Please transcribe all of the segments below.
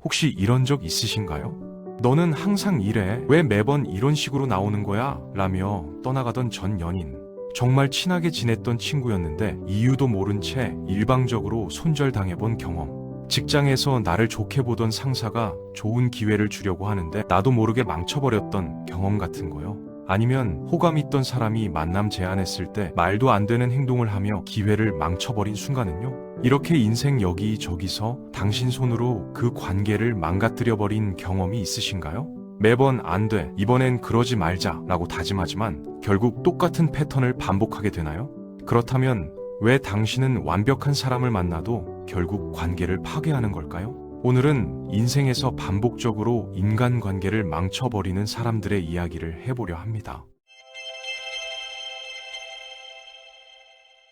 혹시 이런 적 있으신가요? 너는 항상 이래. 왜 매번 이런 식으로 나오는 거야? 라며 떠나가던 전 연인. 정말 친하게 지냈던 친구였는데 이유도 모른 채 일방적으로 손절당해본 경험. 직장에서 나를 좋게 보던 상사가 좋은 기회를 주려고 하는데 나도 모르게 망쳐버렸던 경험 같은 거요. 아니면 호감 있던 사람이 만남 제안했을 때 말도 안 되는 행동을 하며 기회를 망쳐버린 순간은요. 이렇게 인생 여기저기서 당신 손으로 그 관계를 망가뜨려버린 경험이 있으신가요? 매번 안 돼, 이번엔 그러지 말자 라고 다짐하지만 결국 똑같은 패턴을 반복하게 되나요? 그렇다면 왜 당신은 완벽한 사람을 만나도 결국 관계를 파괴하는 걸까요? 오늘은 인생에서 반복적으로 인간관계를 망쳐버리는 사람들의 이야기를 해보려 합니다.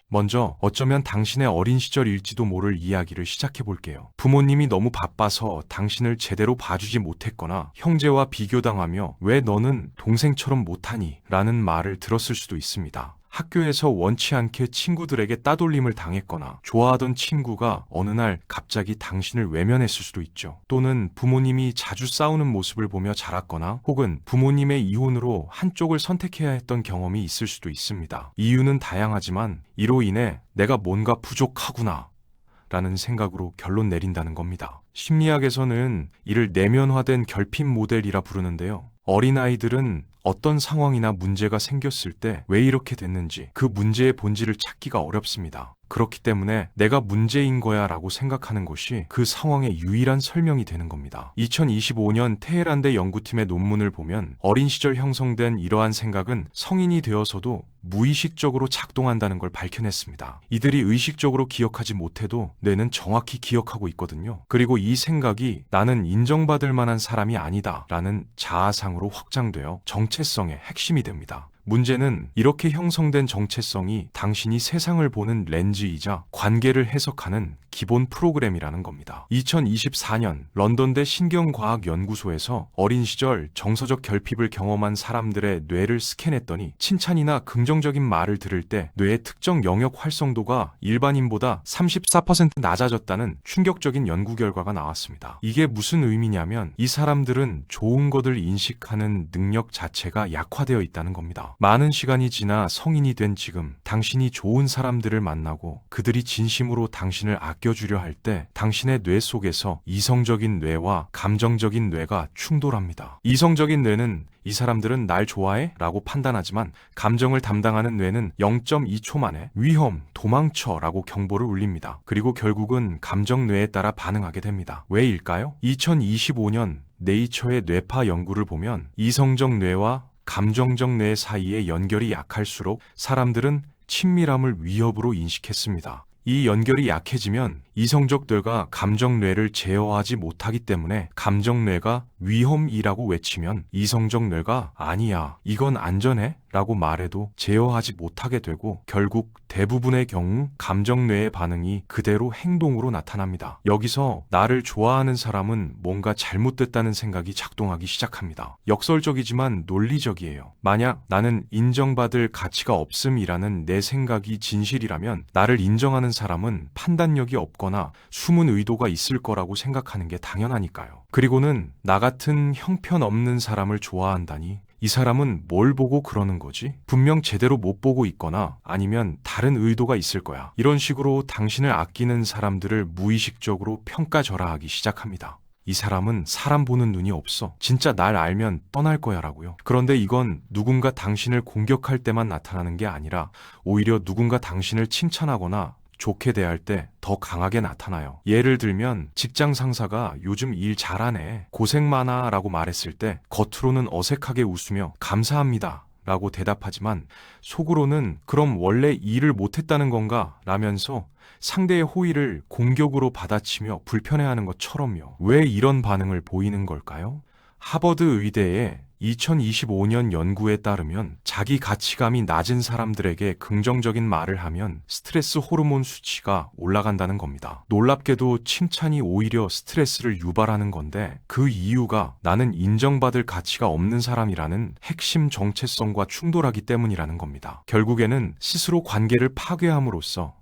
먼저 어쩌면 당신의 어린 시절일지도 모를 이야기를 시작해 볼게요. 부모님이 너무 바빠서 당신을 제대로 봐주지 못했거나 형제와 비교당하며 왜 너는 동생처럼 못하니? 라는 말을 들었을 수도 있습니다. 학교에서 원치 않게 친구들에게 따돌림을 당했거나 좋아하던 친구가 어느 날 갑자기 당신을 외면했을 수도 있죠. 또는 부모님이 자주 싸우는 모습을 보며 자랐거나 혹은 부모님의 이혼으로 한쪽을 선택해야 했던 경험이 있을 수도 있습니다. 이유는 다양하지만 이로 인해 내가 뭔가 부족하구나 라는 생각으로 결론 내린다는 겁니다. 심리학에서는 이를 내면화된 결핍 모델이라 부르는데요. 어린아이들은 어떤 상황이나 문제가 생겼을 때 왜 이렇게 됐는지 그 문제의 본질을 찾기가 어렵습니다. 그렇기 때문에 내가 문제인 거야 라고 생각하는 것이 그 상황의 유일한 설명이 되는 겁니다. 2025년 테헤란대 연구팀의 논문을 보면 어린 시절 형성된 이러한 생각은 성인이 되어서도 무의식적으로 작동한다는 걸 밝혀냈습니다. 이들이 의식적으로 기억하지 못해도 뇌는 정확히 기억하고 있거든요. 그리고 이 생각이 나는 인정받을 만한 사람이 아니다 라는 자아상으로 확장되어 정체성의 핵심이 됩니다. 문제는 이렇게 형성된 정체성이 당신이 세상을 보는 렌즈이자 관계를 해석하는 기본 프로그램이라는 겁니다. 2024년 런던대 신경과학연구소에서 어린 시절 정서적 결핍을 경험한 사람들의 뇌를 스캔했더니 칭찬이나 긍정적인 말을 들을 때 뇌의 특정 영역 활성도가 일반인보다 34% 낮아졌다는 충격적인 연구 결과가 나왔습니다. 이게 무슨 의미냐면 이 사람들은 좋은 것을 인식하는 능력 자체가 약화되어 있다는 겁니다. 많은 시간이 지나 성인이 된 지금 당신이 좋은 사람들을 만나고 그들이 진심으로 당신을 아껴주려 할 때 당신의 뇌 속에서 이성적인 뇌와 감정적인 뇌가 충돌합니다. 이성적인 뇌는 이 사람들은 날 좋아해? 라고 판단하지만 감정을 담당하는 뇌는 0.2초 만에 위험, 도망쳐 라고 경보를 울립니다. 그리고 결국은 감정 뇌에 따라 반응하게 됩니다. 왜일까요? 2025년 네이처의 뇌파 연구를 보면 이성적 뇌와 감정적 뇌 사이의 연결이 약할수록 사람들은 친밀함을 위협으로 인식했습니다. 이 연결이 약해지면 이성적 뇌가 감정 뇌를 제어하지 못하기 때문에 감정 뇌가 위험이라고 외치면 이성적 뇌가 아니야, 이건 안전해 라고 말해도 제어하지 못하게 되고 결국 대부분의 경우 감정 뇌의 반응이 그대로 행동으로 나타납니다. 여기서 나를 좋아하는 사람은 뭔가 잘못됐다는 생각이 작동하기 시작합니다. 역설적이지만 논리적이에요. 만약 나는 인정받을 가치가 없음이라는 내 생각이 진실이라면 나를 인정하는 사람은 판단력이 없거나 숨은 의도가 있을 거라고 생각하는 게 당연하니까요. 그리고는 나 같은 형편없는 사람을 좋아한다니 이 사람은 뭘 보고 그러는 거지? 분명 제대로 못 보고 있거나 아니면 다른 의도가 있을 거야. 이런 식으로 당신을 아끼는 사람들을 무의식적으로 평가절하하기 시작합니다. 이 사람은 사람 보는 눈이 없어. 진짜 날 알면 떠날 거야 라고요. 그런데 이건 누군가 당신을 공격할 때만 나타나는 게 아니라 오히려 누군가 당신을 칭찬하거나 좋게 대할 때 더 강하게 나타나요. 예를 들면 직장 상사가 요즘 일 잘하네, 고생 많아 라고 말했을 때 겉으로는 어색하게 웃으며 감사합니다 라고 대답하지만 속으로는 그럼 원래 일을 못했다는 건가 라면서 상대의 호의를 공격으로 받아치며 불편해하는 것처럼요. 왜 이런 반응을 보이는 걸까요? 하버드 의대의 2025년 연구에 따르면 자기 가치감이 낮은 사람들에게 긍정적인 말을 하면 스트레스 호르몬 수치가 올라간다는 겁니다. 놀랍게도 칭찬이 오히려 스트레스를 유발하는 건데 그 이유가 나는 인정받을 가치가 없는 사람이라는 핵심 정체성과 충돌하기 때문이라는 겁니다. 결국에는 스스로 관계를 파괴함으로써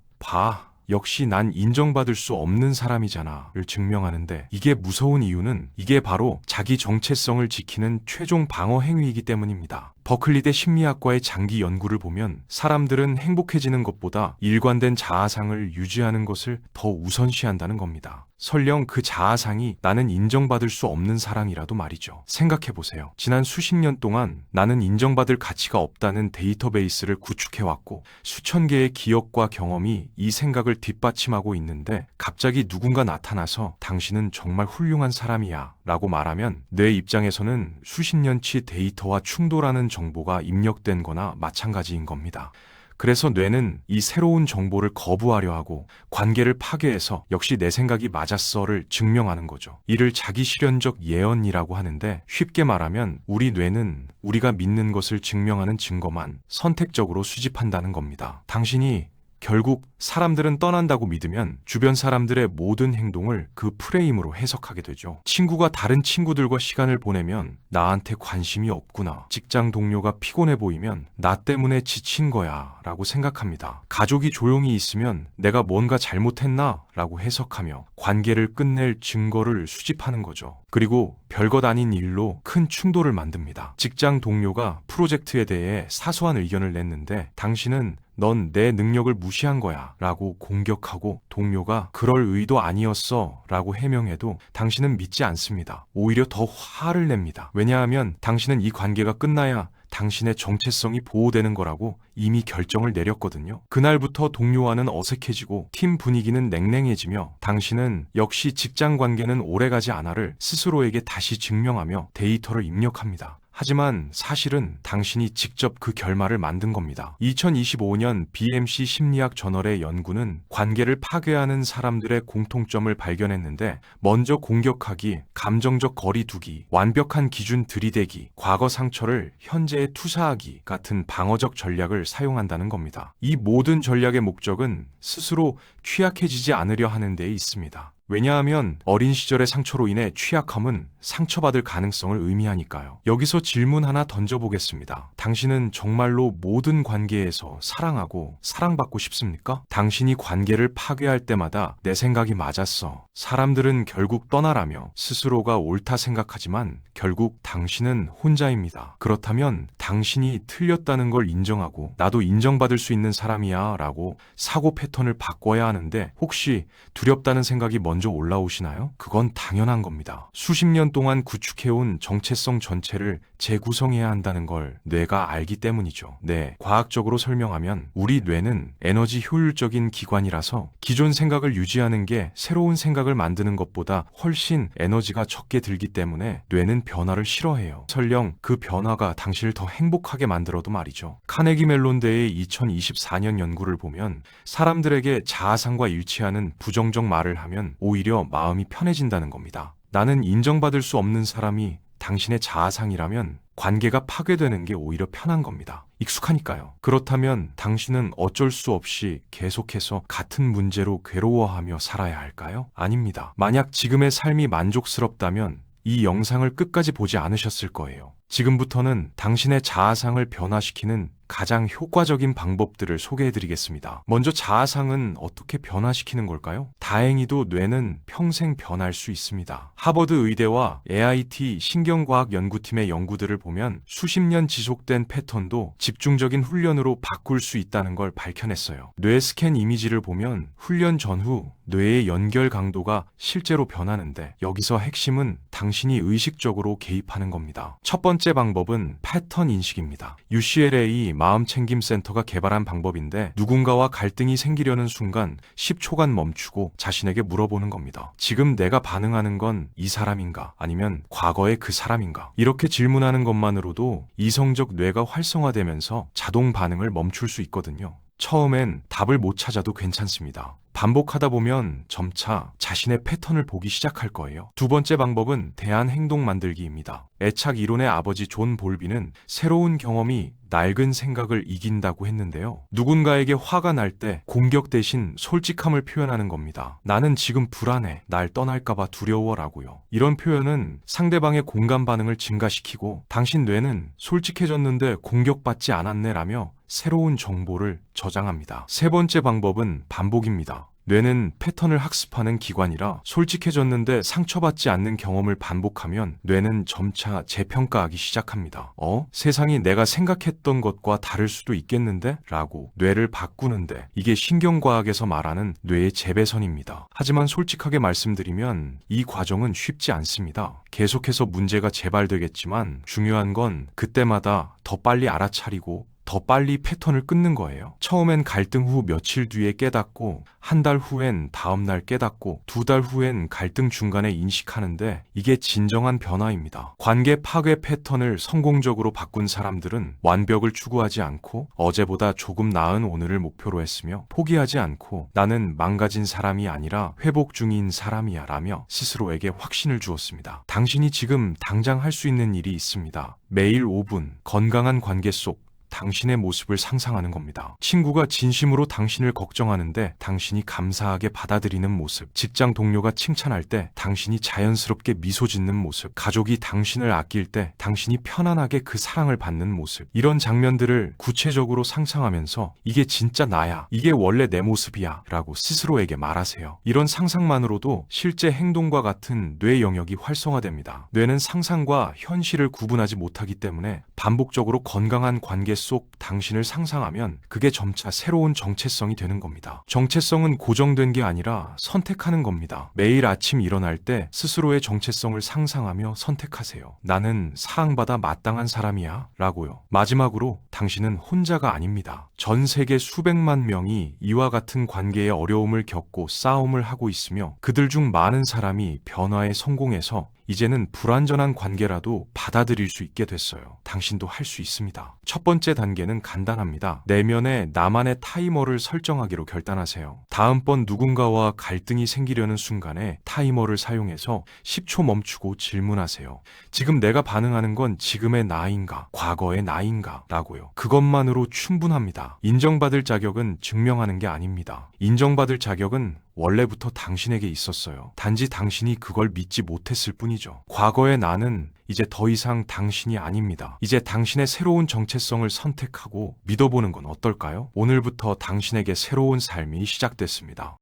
역시 난 인정받을 수 없는 사람이잖아를 증명하는데, 이게 무서운 이유는 이게 바로 자기 정체성을 지키는 최종 방어 행위이기 때문입니다. 버클리대 심리학과의 장기 연구를 보면 사람들은 행복해지는 것보다 일관된 자아상을 유지하는 것을 더 우선시한다는 겁니다. 설령 그 자아상이 나는 인정받을 수 없는 사랑이라도 말이죠. 생각해보세요. 지난 수십 년 동안 나는 인정받을 가치가 없다는 데이터베이스를 구축해왔고, 수천 개의 기억과 경험이 이 생각을 뒷받침하고 있는데, 갑자기 누군가 나타나서 당신은 정말 훌륭한 사람이야 라고 말하면 내 입장에서는 수십 년치 데이터와 충돌하는 정보가 입력된 거나 마찬가지인 겁니다. 그래서 뇌는 이 새로운 정보를 거부하려 하고 관계를 파괴해서 역시 내 생각이 맞았어를 증명하는 거죠. 이를 자기실현적 예언이라고 하는데, 쉽게 말하면 우리 뇌는 우리가 믿는 것을 증명하는 증거만 선택적으로 수집한다는 겁니다. 당신이 결국 사람들은 떠난다고 믿으면 주변 사람들의 모든 행동을 그 프레임으로 해석하게 되죠. 친구가 다른 친구들과 시간을 보내면 나한테 관심이 없구나. 직장 동료가 피곤해 보이면 나 때문에 지친 거야 라고 생각합니다. 가족이 조용히 있으면 내가 뭔가 잘못했나 라고 해석하며 관계를 끝낼 증거를 수집하는 거죠. 그리고 별것 아닌 일로 큰 충돌을 만듭니다. 직장 동료가 프로젝트에 대해 사소한 의견을 냈는데 당신은 넌 내 능력을 무시한 거야 라고 공격하고, 동료가 그럴 의도 아니었어 라고 해명해도 당신은 믿지 않습니다. 오히려 더 화를 냅니다. 왜냐하면 당신은 이 관계가 끝나야 당신의 정체성이 보호되는 거라고 이미 결정을 내렸거든요. 그날부터 동료와는 어색해지고 팀 분위기는 냉랭해지며 당신은 역시 직장 관계는 오래가지 않아를 스스로에게 다시 증명하며 데이터를 입력합니다. 하지만 사실은 당신이 직접 그 결말을 만든 겁니다. 2025년 BMC 심리학 저널의 연구는 관계를 파괴하는 사람들의 공통점을 발견했는데, 먼저 공격하기, 감정적 거리 두기, 완벽한 기준 들이대기, 과거 상처를 현재에 투사하기 같은 방어적 전략을 사용한다는 겁니다. 이 모든 전략의 목적은 스스로 취약해지지 않으려 하는 데 있습니다. 왜냐하면 어린 시절의 상처로 인해 취약함은 상처받을 가능성을 의미하니까요. 여기서 질문 하나 던져보겠습니다. 당신은 정말로 모든 관계에서 사랑하고 사랑받고 싶습니까? 당신이 관계를 파괴할 때마다 내 생각이 맞았어, 사람들은 결국 떠나라며 스스로가 옳다 생각하지만 결국 당신은 혼자입니다. 그렇다면 당신이 틀렸다는 걸 인정하고 나도 인정받을 수 있는 사람이야 라고 사고 패턴을 바꿔야 하는데, 혹시 두렵다는 생각이 먼저 올라오시나요? 그건 당연한 겁니다. 수십 년 동안 구축해온 정체성 전체를 재구성해야 한다는 걸 뇌가 알기 때문이죠. 네, 과학적으로 설명하면 우리 뇌는 에너지 효율적인 기관이라서 기존 생각을 유지하는 게 새로운 생각을 만드는 것보다 훨씬 에너지가 적게 들기 때문에 뇌는 변화를 싫어해요. 설령 그 변화가 당신을 더 행복하게 만들어도 말이죠. 카네기 멜론대의 2024년 연구를 보면 사람들에게 자아상과 일치하는 부정적 말을 하면 오히려 마음이 편해진다는 겁니다. 나는 인정받을 수 없는 사람이 당신의 자아상이라면 관계가 파괴되는 게 오히려 편한 겁니다. 익숙하니까요. 그렇다면 당신은 어쩔 수 없이 계속해서 같은 문제로 괴로워하며 살아야 할까요? 아닙니다. 만약 지금의 삶이 만족스럽다면 이 영상을 끝까지 보지 않으셨을 거예요. 지금부터는 당신의 자아상을 변화시키는 가장 효과적인 방법들을 소개해드리겠습니다. 먼저 자아상은 어떻게 변화시키는 걸까요? 다행히도 뇌는 평생 변할 수 있습니다. 하버드 의대와 AIT 신경과학 연구팀의 연구들을 보면 수십 년 지속된 패턴도 집중적인 훈련으로 바꿀 수 있다는 걸 밝혀냈어요. 뇌 스캔 이미지를 보면 훈련 전후 뇌의 연결 강도가 실제로 변하는데, 여기서 핵심은 당신이 의식적으로 개입하는 겁니다. 첫 번째 방법은 패턴 인식입니다. UCLA 마음챙김센터가 개발한 방법인데, 누군가와 갈등이 생기려는 순간 10초간 멈추고 자신에게 물어보는 겁니다. 지금 내가 반응하는 건 이 사람인가? 아니면 과거의 그 사람인가? 이렇게 질문하는 것만으로도 이성적 뇌가 활성화되면서 자동 반응을 멈출 수 있거든요. 처음엔 답을 못 찾아도 괜찮습니다. 반복하다 보면 점차 자신의 패턴을 보기 시작할 거예요. 두 번째 방법은 대안 행동 만들기입니다. 애착 이론의 아버지 존 볼비는 새로운 경험이 낡은 생각을 이긴다고 했는데요. 누군가에게 화가 날 때 공격 대신 솔직함을 표현하는 겁니다. 나는 지금 불안해. 날 떠날까봐 두려워라고요. 이런 표현은 상대방의 공감 반응을 증가시키고, 당신 뇌는 솔직해졌는데 공격받지 않았네라며 새로운 정보를 저장합니다. 세 번째 방법은 반복입니다. 뇌는 패턴을 학습하는 기관이라 솔직해졌는데 상처받지 않는 경험을 반복하면 뇌는 점차 재평가하기 시작합니다. 세상이 내가 생각했던 것과 다를 수도 있겠는데? 라고 뇌를 바꾸는데, 이게 신경과학에서 말하는 뇌의 재배선입니다. 하지만 솔직하게 말씀드리면 이 과정은 쉽지 않습니다. 계속해서 문제가 재발되겠지만 중요한 건 그때마다 더 빨리 알아차리고 더 빨리 패턴을 끊는 거예요. 처음엔 갈등 후 며칠 뒤에 깨닫고, 한 달 후엔 다음 날 깨닫고, 2달 후엔 갈등 중간에 인식하는데, 이게 진정한 변화입니다. 관계 파괴 패턴을 성공적으로 바꾼 사람들은 완벽을 추구하지 않고 어제보다 조금 나은 오늘을 목표로 했으며, 포기하지 않고 나는 망가진 사람이 아니라 회복 중인 사람이야 라며 스스로에게 확신을 주었습니다. 당신이 지금 당장 할 수 있는 일이 있습니다. 매일 5분 건강한 관계 속 당신의 모습을 상상하는 겁니다. 친구가 진심으로 당신을 걱정하는데 당신이 감사하게 받아들이는 모습, 직장 동료가 칭찬할 때 당신이 자연스럽게 미소 짓는 모습, 가족이 당신을 아낄 때 당신이 편안하게 그 사랑을 받는 모습, 이런 장면들을 구체적으로 상상하면서 이게 진짜 나야, 이게 원래 내 모습이야 라고 스스로에게 말하세요. 이런 상상만으로도 실제 행동과 같은 뇌 영역이 활성화됩니다. 뇌는 상상과 현실을 구분하지 못하기 때문에 반복적으로 건강한 관계 속 당신을 상상하면 그게 점차 새로운 정체성이 되는 겁니다. 정체성은 고정된 게 아니라 선택하는 겁니다. 매일 아침 일어날 때 스스로의 정체성을 상상하며 선택하세요. 나는 사랑받아 마땅한 사람이야 라고요. 마지막으로 당신은 혼자가 아닙니다. 전 세계 수백만 명이 이와 같은 관계의 어려움을 겪고 싸움을 하고 있으며, 그들 중 많은 사람이 변화에 성공해서 이제는 불완전한 관계라도 받아들일 수 있게 됐어요. 당신도 할 수 있습니다. 첫 번째 단계는 간단합니다. 내면에 나만의 타이머를 설정하기로 결단하세요. 다음번 누군가와 갈등이 생기려는 순간에 타이머를 사용해서 10초 멈추고 질문하세요. 지금 내가 반응하는 건 지금의 나인가, 과거의 나인가? 라고요. 그것만으로 충분합니다. 인정받을 자격은 증명하는 게 아닙니다. 인정받을 자격은 원래부터 당신에게 있었어요. 단지 당신이 그걸 믿지 못했을 뿐이죠. 과거의 나는 이제 더 이상 당신이 아닙니다. 이제 당신의 새로운 정체성을 선택하고 믿어보는 건 어떨까요? 오늘부터 당신에게 새로운 삶이 시작됐습니다.